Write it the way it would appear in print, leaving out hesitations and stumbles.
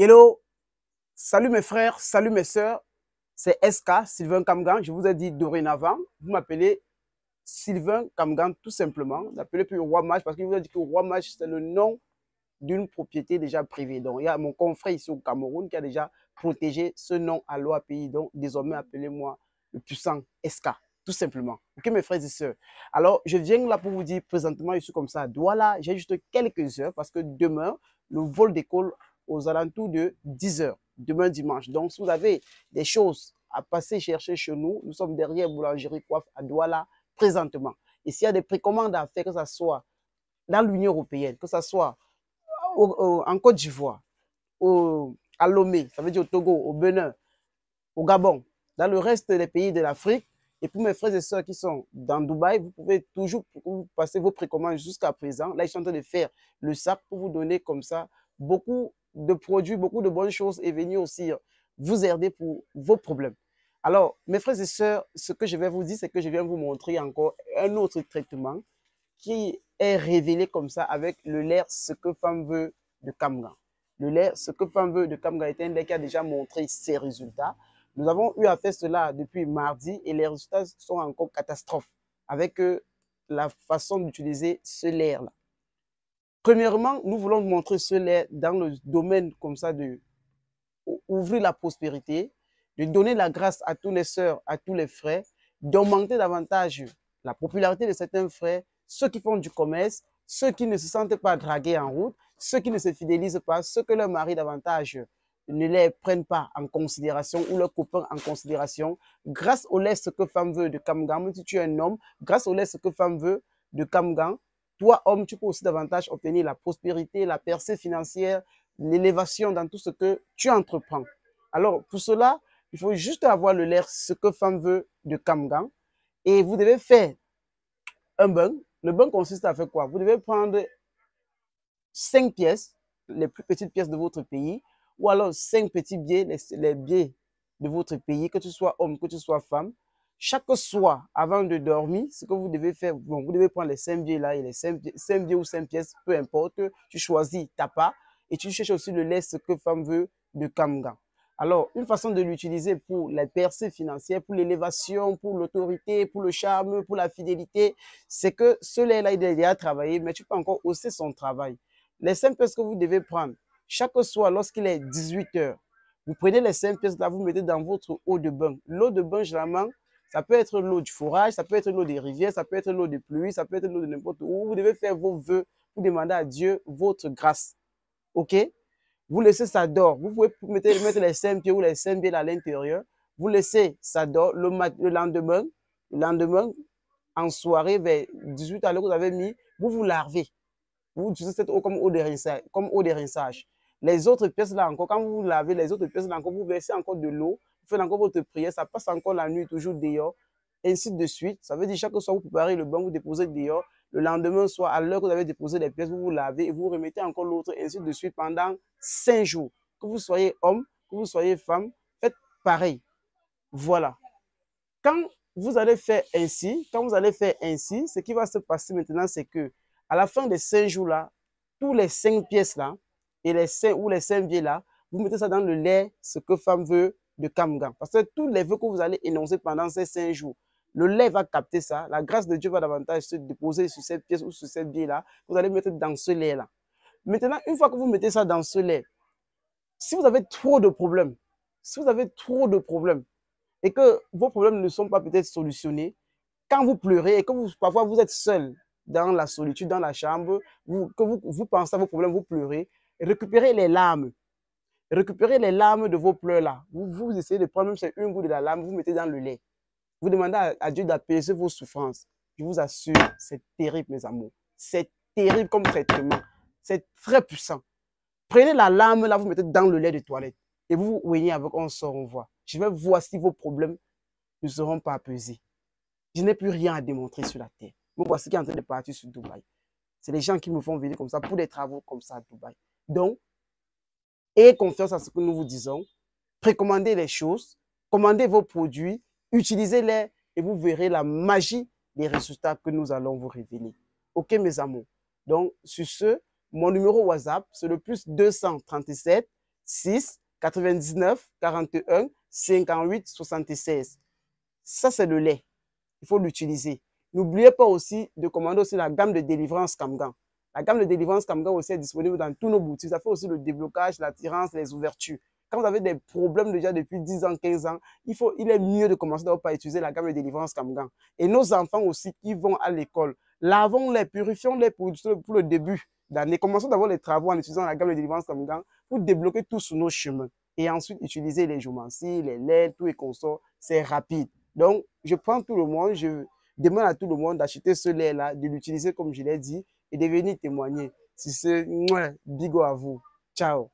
Hello, salut mes frères, salut mes sœurs, c'est SK, Sylvain Kamgan. Je vous ai dit dorénavant, vous m'appelez Sylvain Kamgan tout simplement. Vous m'appelez plus Roi Mage parce que je vous ai dit que Roi Mage, c'est le nom d'une propriété déjà privée. Donc, il y a mon confrère ici au Cameroun qui a déjà protégé ce nom à l'OAPI. Donc, désormais, appelez-moi le puissant SK, tout simplement. Ok, mes frères et sœurs. Alors, je viens là pour vous dire, présentement, je suis comme ça à Douala. J'ai juste quelques heures parce que demain, le vol décolle aux alentours de 10 heures, demain dimanche. Donc, si vous avez des choses à passer chercher chez nous, nous sommes derrière Boulangerie Coiffe à Douala présentement. Et s'il y a des précommandes à faire, que ce soit dans l'Union européenne, que ce soit en Côte d'Ivoire, à Lomé, ça veut dire au Togo, au Bénin, au Gabon, dans le reste des pays de l'Afrique. Et pour mes frères et sœurs qui sont dans Dubaï, vous pouvez toujours passer vos précommandes jusqu'à présent. Là, ils sont en train de faire le sac pour vous donner comme ça beaucoup de produits, beaucoup de bonnes choses et venir aussi vous aider pour vos problèmes. Alors, mes frères et sœurs, ce que je vais vous dire, c'est que je viens vous montrer encore un autre traitement qui est révélé comme ça avec le lait Ce que femme veut de Kamgan. Le lait Ce que femme veut de Kamgan est un lait qui a déjà montré ses résultats. Nous avons eu à faire cela depuis mardi et les résultats sont encore catastrophes avec la façon d'utiliser ce lait-là. Premièrement, nous voulons vous montrer ce lait dans le domaine comme ça de ouvrir la prospérité, de donner la grâce à tous les sœurs, à tous les frères, d'augmenter davantage la popularité de certains frères, ceux qui font du commerce, ceux qui ne se sentent pas dragués en route, ceux qui ne se fidélisent pas, ceux que leur mari davantage ne les prennent pas en considération ou leurs copains en considération. Grâce au lait Ce que femme veut de Kamgan, même si tu es un homme, grâce au lait Ce que femme veut de Kamgan, toi, homme, tu peux aussi davantage obtenir la prospérité, la percée financière, l'élévation dans tout ce que tu entreprends. Alors, pour cela, il faut juste avoir le lait Ce que femme veut de Kamgan et vous devez faire un bain. Le bain consiste à faire quoi? Vous devez prendre 5 pièces, les plus petites pièces de votre pays, ou alors 5 petits billets, les billets de votre pays, que tu sois homme, que tu sois femme. Chaque soir, avant de dormir, ce que vous devez faire, bon, vous devez prendre les 5 billets là et les 5 billets ou 5 pièces, peu importe, tu choisis ta part et tu cherches aussi le lait Ce que femme veut de Kamgan. Alors, une façon de l'utiliser pour les percées financières, pour l'élévation, pour l'autorité, pour le charme, pour la fidélité, c'est que ce lait-là, il est déjà travaillé, mais tu peux encore hausser son travail. Les 5 pièces que vous devez prendre, chaque soir, lorsqu'il est 18 heures, vous prenez les 5 pièces là, vous mettez dans votre eau de bain. L'eau de bain, généralement, ça peut être l'eau du forage, ça peut être l'eau des rivières, ça peut être l'eau de pluie, ça peut être l'eau de n'importe où. Vous devez faire vos vœux pour demander à Dieu votre grâce. OK? Vous laissez ça dort. Vous pouvez mettre les 5 pieds ou les 5 pieds à l'intérieur. Vous laissez ça dort. Le lendemain, en soirée, vers 18 h, que vous avez mis, vous vous lavez. Vous utilisez cette eau comme eau de rinçage. Les autres pièces là encore, quand vous lavez les autres pièces là encore, vous versez encore de l'eau, vous faites encore votre prière, ça passe encore la nuit toujours dehors, ainsi de suite. Ça veut dire chaque soir vous préparez le bain, vous déposez dehors. Le lendemain soir, à l'heure que vous avez déposé les pièces, vous vous lavez et vous remettez encore l'autre, ainsi de suite pendant 5 jours. Que vous soyez homme, que vous soyez femme, faites pareil. Voilà. Quand vous allez faire ainsi, ce qui va se passer maintenant, c'est que à la fin des 5 jours là, tous les 5 pièces là et les 5 ou les 5 billets là, vous mettez ça dans le lait Ce que femme veut de Kamgan. Parce que tous les vœux que vous allez énoncer pendant ces 5 jours, le lait va capter ça, la grâce de Dieu va davantage se déposer sur cette pièce ou sur cette bille là, vous allez mettre dans ce lait là. Maintenant, une fois que vous mettez ça dans ce lait, si vous avez trop de problèmes, et que vos problèmes ne sont pas peut-être solutionnés, quand vous pleurez et que parfois vous êtes seul dans la solitude, dans la chambre, vous pensez à vos problèmes, vous pleurez, récupérez les larmes. Récupérez les larmes de vos pleurs là. Vous essayez de prendre même c'est une goutte de la larme, vous mettez dans le lait. Vous demandez à Dieu d'apaiser vos souffrances. Je vous assure, c'est terrible, mes amours. C'est terrible comme traitement. C'est très puissant. Prenez la larme là, vous mettez dans le lait de toilette et vous vous ouignez avec on sort, on voit. Je vais voir si vos problèmes ne seront pas apaisés. Je n'ai plus rien à démontrer sur la terre. Vous voici qui est en train de partir sur Dubaï. C'est les gens qui me font venir comme ça pour des travaux comme ça à Dubaï. Donc, ayez confiance à ce que nous vous disons. Précommandez les choses, commandez vos produits, utilisez-les et vous verrez la magie des résultats que nous allons vous révéler. OK, mes amours? Donc, sur ce, mon numéro WhatsApp, c'est le +237 6 99 41 58 76. Ça, c'est le lait. Il faut l'utiliser. N'oubliez pas aussi de commander aussi la gamme de délivrance Camgan. La gamme de délivrance Camgan aussi est disponible dans tous nos boutiques. Ça fait aussi le déblocage, l'attirance, les ouvertures. Quand vous avez des problèmes déjà depuis 10 ans, 15 ans, il est mieux de commencer d'abord par utiliser la gamme de délivrance Camgan. Et nos enfants aussi qui vont à l'école, lavons-les, purifions-les pour le début d'année. Commençons d'abord les travaux en utilisant la gamme de délivrance Camgan pour débloquer tout sur nos chemins. Et ensuite, utiliser les joumanciers, les laits, tout et consorts. C'est rapide. Donc, je prends tout le monde, je demande à tout le monde d'acheter ce lait-là, de l'utiliser comme je l'ai dit et de venir témoigner. Si c'est bigo à vous. Ciao.